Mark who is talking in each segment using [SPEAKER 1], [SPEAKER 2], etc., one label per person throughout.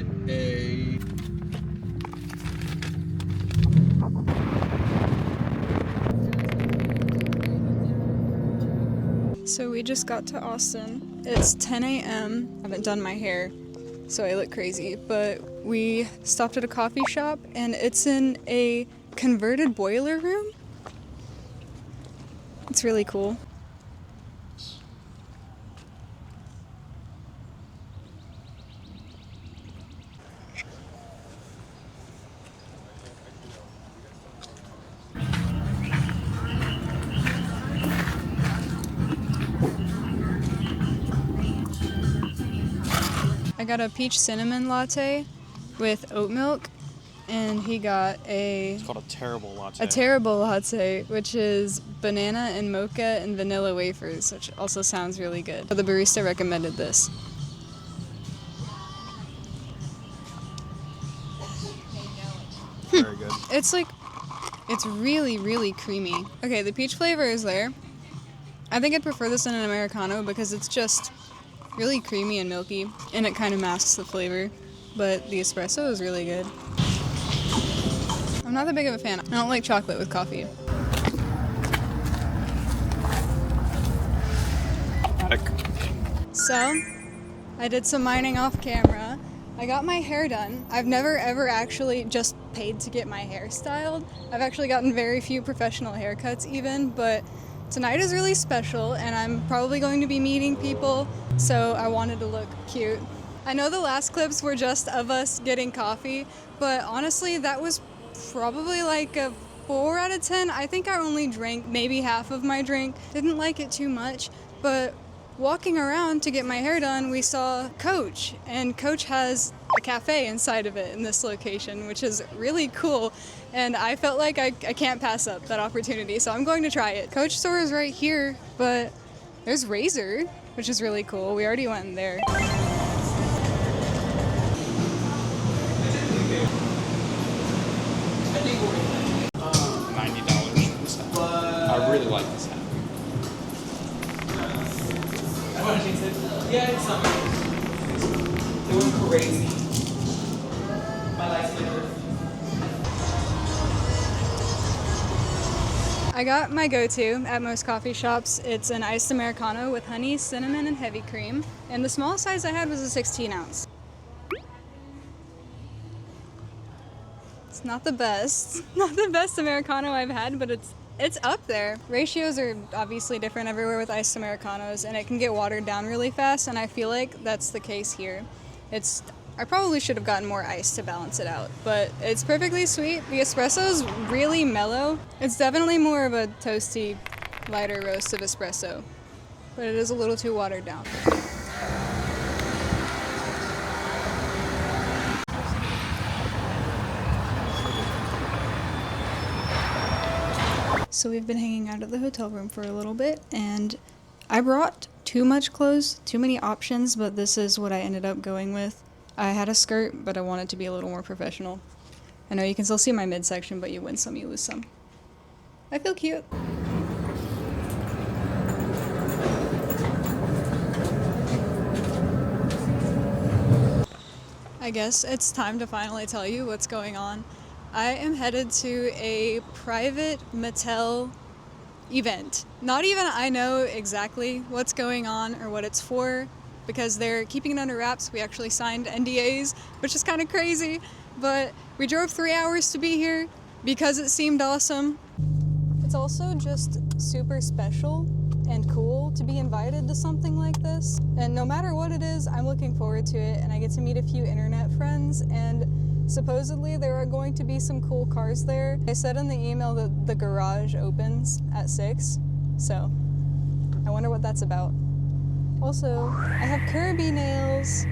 [SPEAKER 1] get a...
[SPEAKER 2] So we just got to Austin. It's 10 a.m. I haven't done my hair, so I look crazy, but we stopped at a coffee shop and it's in a converted boiler room. It's really cool. I got a peach cinnamon latte with oat milk, and he got
[SPEAKER 1] It's called a terrible latte.
[SPEAKER 2] a terrible latte, which is banana and mocha and vanilla wafers, which also sounds really good. The barista recommended this.
[SPEAKER 1] Very good.
[SPEAKER 2] It's really, really creamy. Okay, the peach flavor is there. I think I'd prefer this in an Americano because it's just really creamy and milky, and it kind of masks the flavor. But the espresso is really good. I'm not that big of a fan. I don't like chocolate with coffee. So, I did some mining off camera. I got my hair done. I've never ever actually just paid to get my hair styled. I've actually gotten very few professional haircuts even, but tonight is really special and I'm probably going to be meeting people, so I wanted to look cute. I know the last clips were just of us getting coffee, but honestly that was probably like a 4 out of 10. I think I only drank maybe half of my drink. Didn't like it too much, but walking around to get my hair done, we saw Coach, and Coach has a cafe inside of it in this location, which is really cool, and I felt like I can't pass up that opportunity, so I'm going to try it. Coach store is right here, but there's Razor, which is really cool. We already went in there.
[SPEAKER 1] $90 for this hat. I really like this hat.
[SPEAKER 3] Yeah, it's something. They went crazy. My life's better.
[SPEAKER 2] I got my go-to at most coffee shops. It's an iced Americano with honey, cinnamon, and heavy cream. And the smallest size I had was a 16 ounce. It's not the best. Not the best Americano I've had, but it's up there. Ratios are obviously different everywhere with iced Americanos, and it can get watered down really fast, and I feel like that's the case here. I probably should have gotten more ice to balance it out, but it's perfectly sweet. The espresso is really mellow. It's definitely more of a toasty, lighter roast of espresso, but it is a little too watered down. So we've been hanging out at the hotel room for a little bit, and I brought too much clothes, too many options, but this is what I ended up going with. I had a skirt, but I wanted to be a little more professional. I know you can still see my midsection, but you win some, you lose some. I feel cute. I guess it's time to finally tell you what's going on. I am headed to a private Mattel event. Not even I know exactly what's going on or what it's for, because they're keeping it under wraps. We actually signed NDAs, which is kind of crazy, but we drove 3 hours to be here because it seemed awesome. It's also just super special and cool to be invited to something like this, and no matter what it is, I'm looking forward to it, and I get to meet a few internet friends, and supposedly there are going to be some cool cars there. I said in the email that the garage opens at 6, so I wonder what that's about. Also, I have Kirby nails.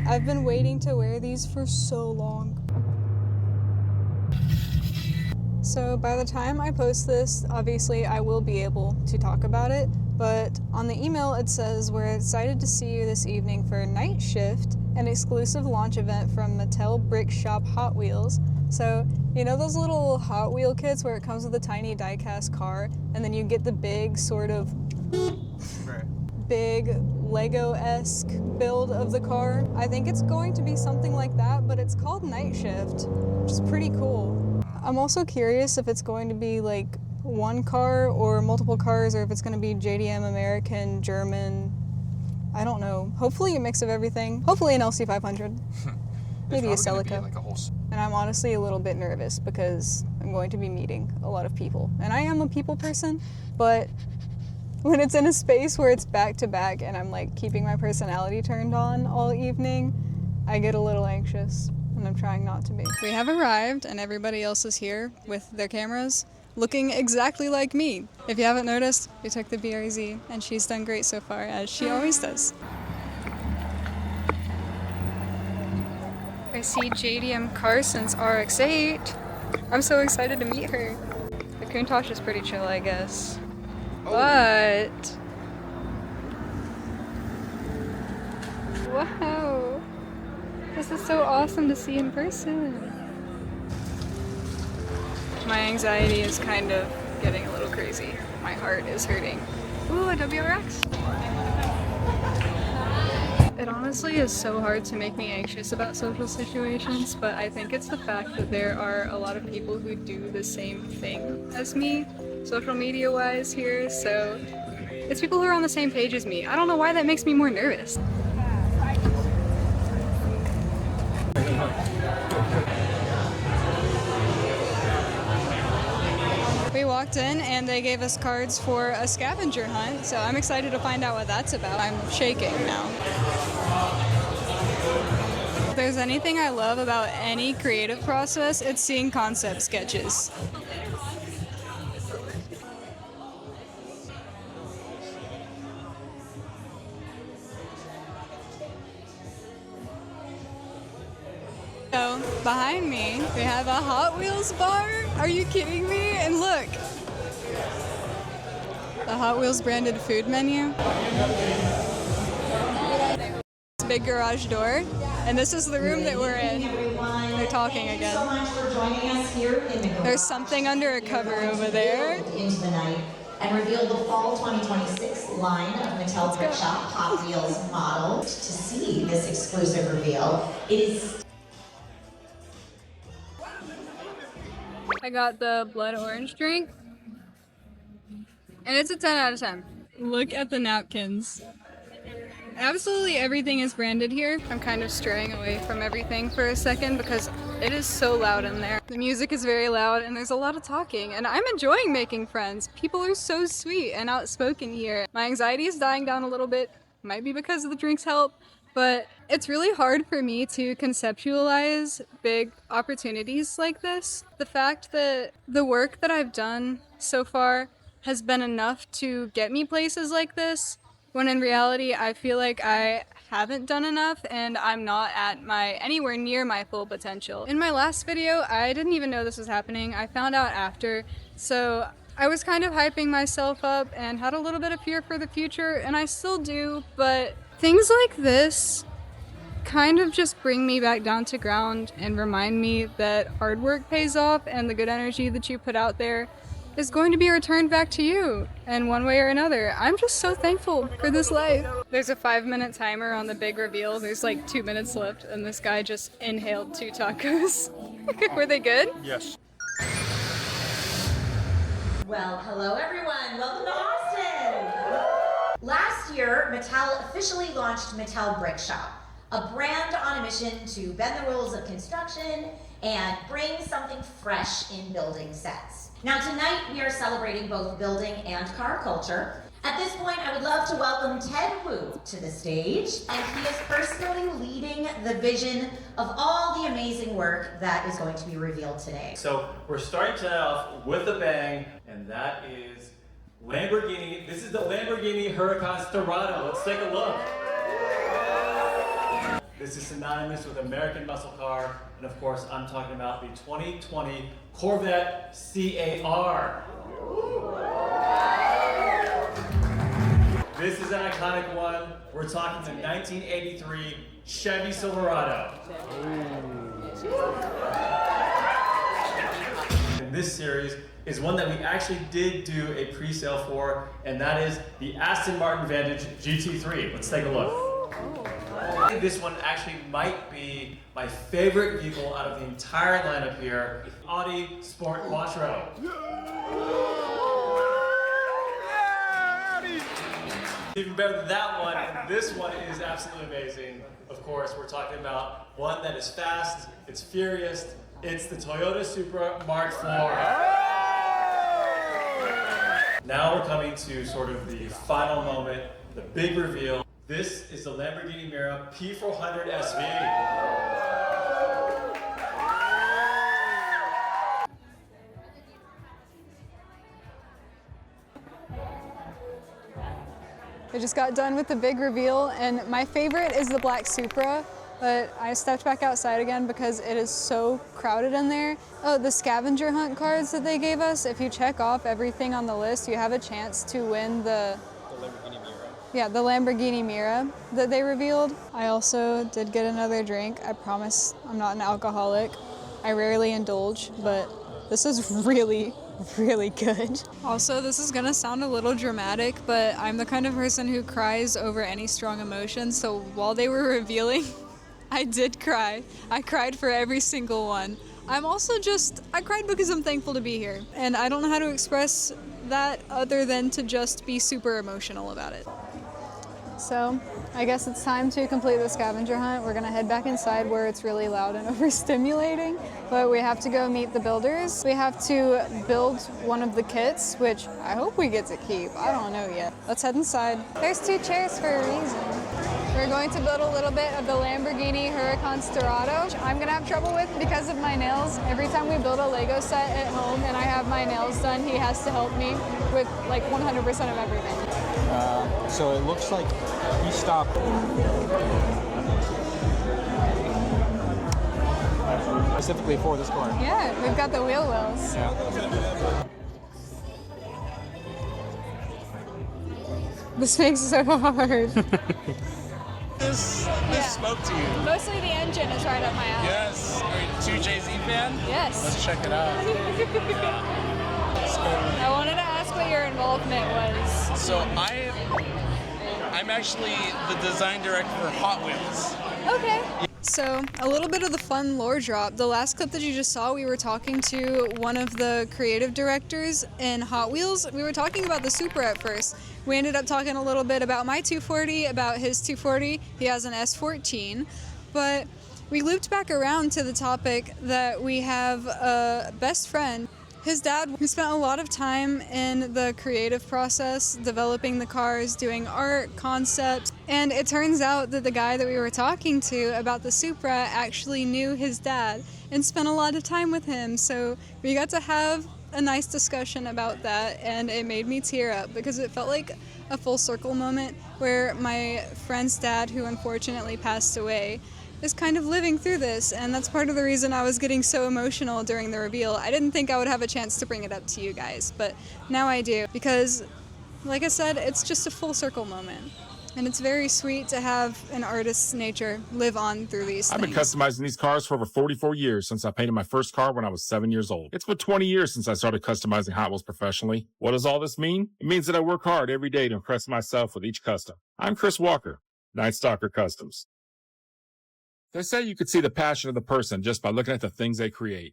[SPEAKER 2] I've been waiting to wear these for so long. So by the time I post this, obviously I will be able to talk about it, but on the email it says, "We're excited to see you this evening for Night Shift, an exclusive launch event from Mattel Brick Shop Hot Wheels." So, you know those little Hot Wheel kits where it comes with a tiny die-cast car, and then you get the big sort of big Lego-esque build of the car. I think it's going to be something like that, but it's called Night Shift, which is pretty cool. I'm also curious if it's going to be like one car or multiple cars, or if it's going to be JDM American, German, I don't know. Hopefully a mix of everything. Hopefully an LC500. Maybe a Celica.
[SPEAKER 1] Like a whole...
[SPEAKER 2] And I'm honestly a little bit nervous because I'm going to be meeting a lot of people. And I am a people person, but when it's in a space where it's back to back and I'm like keeping my personality turned on all evening, I get a little anxious, and I'm trying not to be. We have arrived and everybody else is here with their cameras, looking exactly like me. If you haven't noticed, we took the BRZ and she's done great so far, as she always does. I see JDM Carson's RX-8. I'm so excited to meet her. The Countach is pretty chill, I guess.
[SPEAKER 1] Oh.
[SPEAKER 2] But... wow. This is so awesome to see in person. My anxiety is kind of getting a little crazy. My heart is hurting. Ooh, a WRX. It honestly is so hard to make me anxious about social situations, but I think it's the fact that there are a lot of people who do the same thing as me, social media wise here, so it's people who are on the same page as me. I don't know why that makes me more nervous. We walked in and they gave us cards for a scavenger hunt, so I'm excited to find out what that's about. I'm shaking now. If there's anything I love about any creative process, it's seeing concept sketches. So, behind me, we have a Hot Wheels bar. Are you kidding me? And look, the Hot Wheels branded food menu. Big garage door, and this is the room that we're in. They're talking again.
[SPEAKER 4] Thank you so much for joining us here in the garage.
[SPEAKER 2] There's something under a cover over there.
[SPEAKER 4] Into the night and reveal the fall 2026 line of Mattel Brick Shop Hot Wheels models. To see this exclusive reveal, it is.
[SPEAKER 2] I got the blood orange drink, and it's a 10 out of 10. Look at the napkins. Absolutely everything is branded here. I'm kind of straying away from everything for a second because it is so loud in there. The music is very loud and there's a lot of talking, and I'm enjoying making friends. People are so sweet and outspoken here. My anxiety is dying down a little bit. Might be because of the drinks help, but it's really hard for me to conceptualize big opportunities like this. The fact that the work that I've done so far has been enough to get me places like this, when in reality I feel like I haven't done enough and I'm not at anywhere near my full potential. In my last video, I didn't even know this was happening. I found out after, so I was kind of hyping myself up and had a little bit of fear for the future, and I still do, but things like this kind of just bring me back down to ground and remind me that hard work pays off and the good energy that you put out there is going to be returned back to you in one way or another. I'm just so thankful for this life. There's a 5-minute timer on the big reveal. There's like 2 minutes left and this guy just inhaled 2 tacos. Were they good?
[SPEAKER 1] Yes.
[SPEAKER 4] Well, hello everyone. Welcome to Austin. Last year, Mattel officially launched Mattel Brick Shop, a brand on a mission to bend the rules of construction and bring something fresh in building sets. Now tonight we are celebrating both building and car culture. At this point, I would love to welcome Ted Wu to the stage, and he is personally leading the vision of all the amazing work that is going to be revealed today.
[SPEAKER 5] So we're starting tonight off with a bang, and that is Lamborghini. This is the Lamborghini Huracan Storado. Let's take a look. This is synonymous with American muscle car, and of course, I'm talking about the 2020 Corvette CAR. This is an iconic one. We're talking the 1983 Chevy Silverado. In this series, is one that we actually did do a pre-sale for, and that is the Aston Martin Vantage GT3. Let's take a look. I think this one actually might be my favorite vehicle out of the entire lineup here, Audi Sport Quattro. Even better than that one, and this one is absolutely amazing. Of course, we're talking about one that is fast, it's furious, it's the Toyota Supra Mark IV. Now we're coming to sort of the final moment, the big reveal. This is the Lamborghini Miura P400 SV.
[SPEAKER 2] I just got done with the big reveal, and my favorite is the black Supra, but I stepped back outside again because it is so crowded in there. Oh, the scavenger hunt cards that they gave us, if you check off everything on the list, you have a chance to win the
[SPEAKER 1] Lamborghini Miura.
[SPEAKER 2] Yeah, the Lamborghini Miura that they revealed. I also did get another drink. I promise I'm not an alcoholic. I rarely indulge, but this is really good. Also, this is gonna sound a little dramatic, but I'm the kind of person who cries over any strong emotion, so while they were revealing, I did cry. I cried for every single one. I cried because I'm thankful to be here, and I don't know how to express that other than to just be super emotional about it. So, I guess it's time to complete the scavenger hunt. We're gonna head back inside where it's really loud and overstimulating, but we have to go meet the builders. We have to build one of the kits, which I hope we get to keep. I don't know yet. Let's head inside. There's 2 chairs for a reason. We're going to build a little bit of the Lamborghini Huracan Storado, which I'm gonna have trouble with because of my nails. Every time we build a Lego set at home and I have my nails done, he has to help me with like 100% of everything.
[SPEAKER 1] So it looks like he stopped specifically for this car.
[SPEAKER 2] Yeah, we've got the wheel wells.
[SPEAKER 1] Yeah.
[SPEAKER 2] This makes it so hard.
[SPEAKER 6] This spoke to you.
[SPEAKER 2] Mostly the engine is right up my alley.
[SPEAKER 6] Yes. Are you a Jay-Z fan?
[SPEAKER 2] Yes.
[SPEAKER 6] Let's check it out.
[SPEAKER 2] I wanted to ask what your involvement was.
[SPEAKER 6] So I'm actually the design director for Hot Wheels.
[SPEAKER 2] Okay. So, a little bit of the fun lore drop. The last clip that you just saw, we were talking to one of the creative directors in Hot Wheels. We were talking about the Supra at first. We ended up talking a little bit about my 240, about his 240. He has an S14. But we looped back around to the topic that we have a best friend. His dad, who spent a lot of time in the creative process, developing the cars, doing art, concepts, and it turns out that the guy that we were talking to about the Supra actually knew his dad and spent a lot of time with him, so we got to have a nice discussion about that, and it made me tear up because it felt like a full circle moment where my friend's dad, who unfortunately passed away, is kind of living through this, and that's part of the reason I was getting so emotional during the reveal. I didn't think I would have a chance to bring it up to you guys, but now I do, because like I said, it's just a full circle moment. And it's very sweet to have an artist's nature live on through these things.
[SPEAKER 7] I've been customizing these cars for over 44 years since I painted my first car when I was 7 years old. It's been 20 years since I started customizing Hot Wheels professionally. What does all this mean? It means that I work hard every day to impress myself with each custom. I'm Chris Walker, Night Stalker Customs. They say you could see the passion of the person just by looking at the things they create.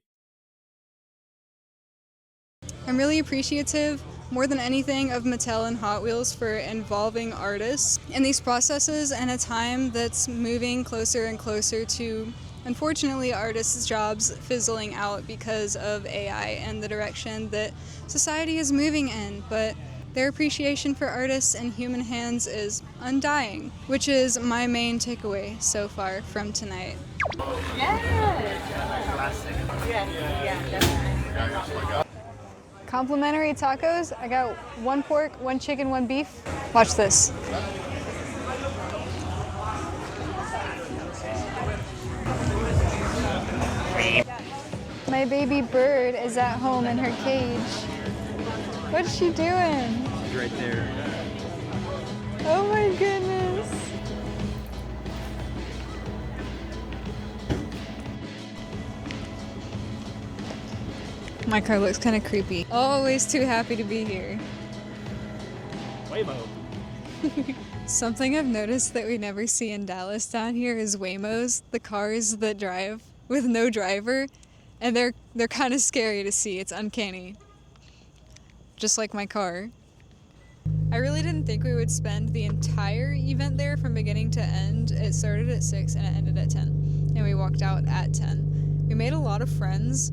[SPEAKER 2] I'm really appreciative, more than anything, of Mattel and Hot Wheels for involving artists in these processes in a time that's moving closer and closer to, unfortunately, artists' jobs fizzling out because of AI and the direction that society is moving in. But their appreciation for artists and human hands is undying, which is my main takeaway so far from tonight. Complimentary tacos. I got 1 pork, 1 chicken, 1 beef. Watch this. My baby bird is at home in her cage. What's she doing?
[SPEAKER 1] She's right there.
[SPEAKER 2] Oh my goodness. My car looks kind of creepy. Always too happy to be here.
[SPEAKER 5] Waymo.
[SPEAKER 2] Something I've noticed that we never see in Dallas down here is Waymos, the cars that drive with no driver, and they're kind of scary to see. It's uncanny. Just like my car. I really didn't think we would spend the entire event there from beginning to end. It started at 6 and it ended at 10, and we walked out at 10. We made a lot of friends.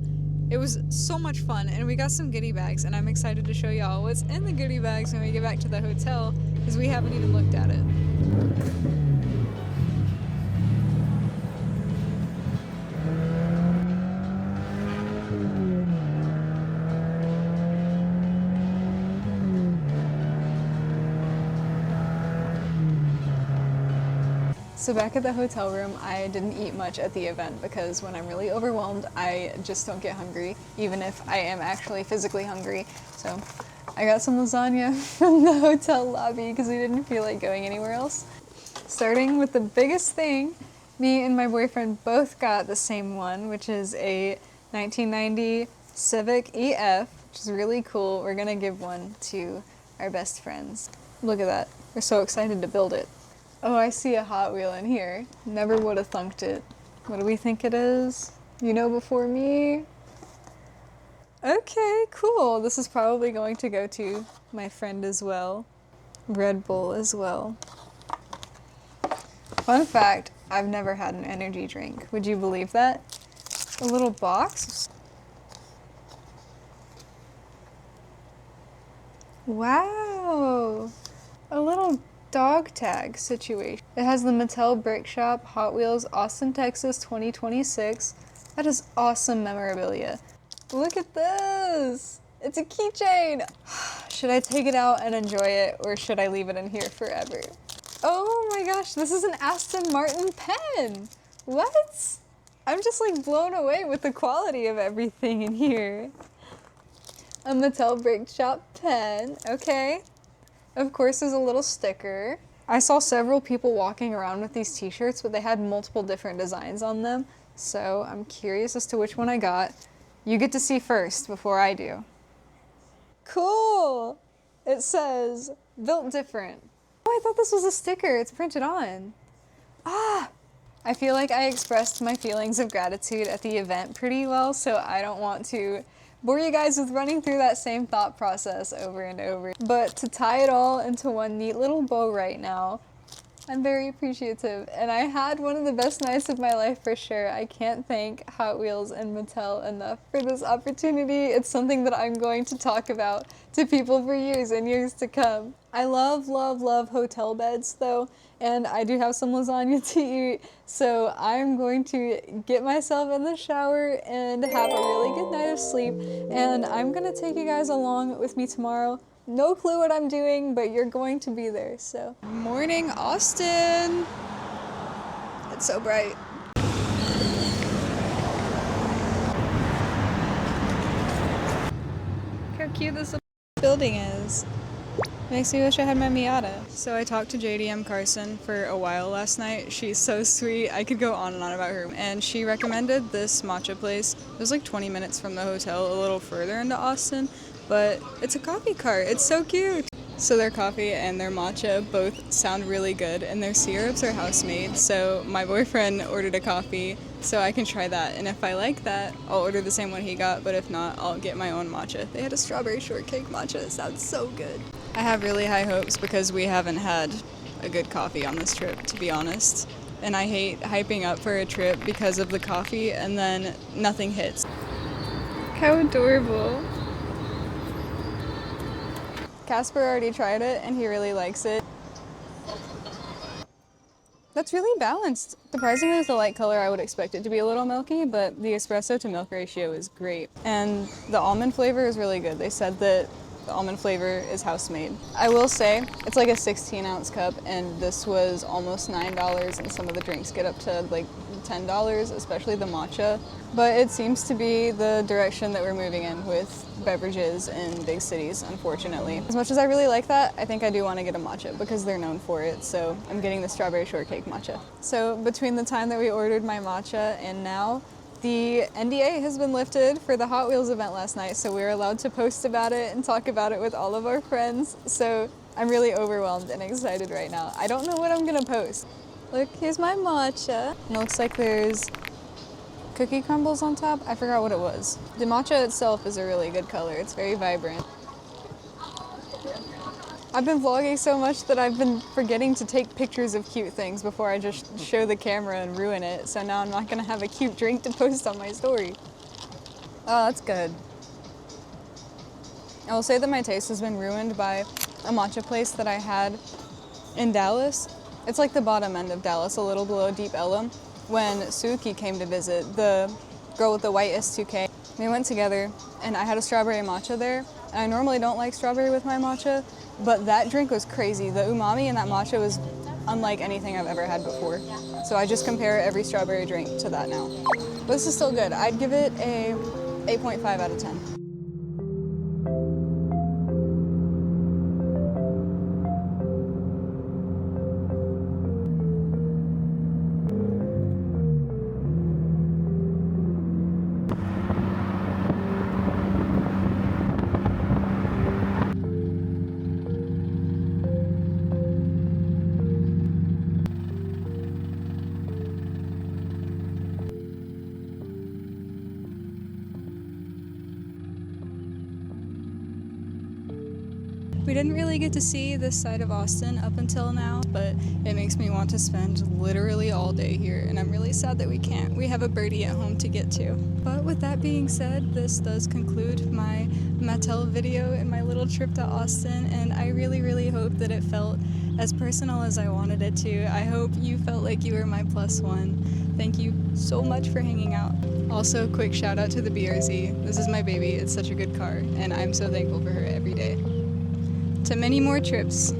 [SPEAKER 2] It was so much fun, and we got some goodie bags, and I'm excited to show y'all what's in the goodie bags when we get back to the hotel, because we haven't even looked at it. So back at the hotel room, I didn't eat much at the event because when I'm really overwhelmed, I just don't get hungry, even if I am actually physically hungry. So I got some lasagna from the hotel lobby because we didn't feel like going anywhere else. Starting with the biggest thing, me and my boyfriend both got the same one, which is a 1990 Civic EF, which is really cool. We're gonna give one to our best friends. Look at that. We're so excited to build it. Oh, I see a Hot Wheel in here. Never would have thunked it. What do we think it is? You know before me? Okay, cool. This is probably going to go to my friend as well. Red Bull as well. Fun fact, I've never had an energy drink. Would you believe that? A little box. Wow. A little dog tag situation. It has the Mattel Brick Shop Hot Wheels Austin, Texas 2026. That is awesome memorabilia. Look at this. It's a keychain. Should I take it out and enjoy it, or should I leave it in here forever? Oh my gosh, this is an Aston Martin pen. What? I'm just like blown away with the quality of everything in here. A Mattel Brick Shop pen, okay. Of course, there's a little sticker. I saw several people walking around with these t-shirts, but they had multiple different designs on them. So I'm curious as to which one I got. You get to see first before I do. Cool! It says, built different. Oh, I thought this was a sticker. It's printed on. Ah! I feel like I expressed my feelings of gratitude at the event pretty well, so I don't want to bore you guys with running through that same thought process over and over. But to tie it all into one neat little bow right now, I'm very appreciative, and I had one of the best nights of my life for sure. I can't thank Hot Wheels and Mattel enough for this opportunity. It's something that I'm going to talk about to people for years and years to come. I love, love, love hotel beds though, and I do have some lasagna to eat, so I'm going to get myself in the shower and have a really good night of sleep, and I'm gonna take you guys along with me tomorrow. No clue what I'm doing, but you're going to be there, so. Morning, Austin! It's so bright. Look how cute this building is. Makes me wish I had my Miata. So I talked to JDM Carson for a while last night. She's so sweet. I could go on and on about her. And she recommended this matcha place. It was like 20 minutes from the hotel, a little further into Austin. But it's a coffee cart. It's so cute. So their coffee and their matcha both sound really good, and their syrups are house made. So my boyfriend ordered a coffee, so I can try that. And if I like that, I'll order the same one he got, but if not, I'll get my own matcha. They had a strawberry shortcake matcha. It sounds so good. I have really high hopes because we haven't had a good coffee on this trip, to be honest. And I hate hyping up for a trip because of the coffee and then nothing hits. How adorable. Casper already tried it and he really likes it. That's really balanced. Surprisingly, with the light color, I would expect it to be a little milky, but the espresso to milk ratio is great. And the almond flavor is really good. They said that the almond flavor is house made. I will say, it's like a 16-ounce cup, and this was almost $9, and some of the drinks get up to like $10, especially the matcha. But it seems to be the direction that we're moving in with beverages in big cities, unfortunately. As much as I really like that, I think I do want to get a matcha because they're known for it, so I'm getting the strawberry shortcake matcha. So between the time that we ordered my matcha and now, The NDA has been lifted for the Hot Wheels event last night, so we were allowed to post about it and talk about it with all of our friends. So I'm really overwhelmed and excited right now. I don't know what I'm gonna post. Look, here's my matcha. It looks like there's cookie crumbles on top. I forgot what it was. The matcha itself is a really good color. It's very vibrant. I've been vlogging so much that I've been forgetting to take pictures of cute things before I just show the camera and ruin it. So now I'm not gonna have a cute drink to post on my story. Oh, that's good. I will say that my taste has been ruined by a matcha place that I had in Dallas. It's like the bottom end of Dallas, a little below Deep Ellum. When Suki came to visit, the girl with the white S2K, we went together and I had a strawberry matcha there. And I normally don't like strawberry with my matcha, but that drink was crazy. The umami in that matcha was unlike anything I've ever had before. So I just compare every strawberry drink to that now. But this is still good. I'd give it a 8.5 out of 10. We didn't really get to see this side of Austin up until now, but it makes me want to spend literally all day here, and I'm really sad that we can't. We have a birdie at home to get to. But with that being said, this does conclude my Mattel video and my little trip to Austin, and I really, really hope that it felt as personal as I wanted it to. I hope you felt like you were my plus one. Thank you so much for hanging out. Also, quick shout out to the BRZ. This is my baby. It's such a good car, and I'm so thankful for her every day. To many more trips.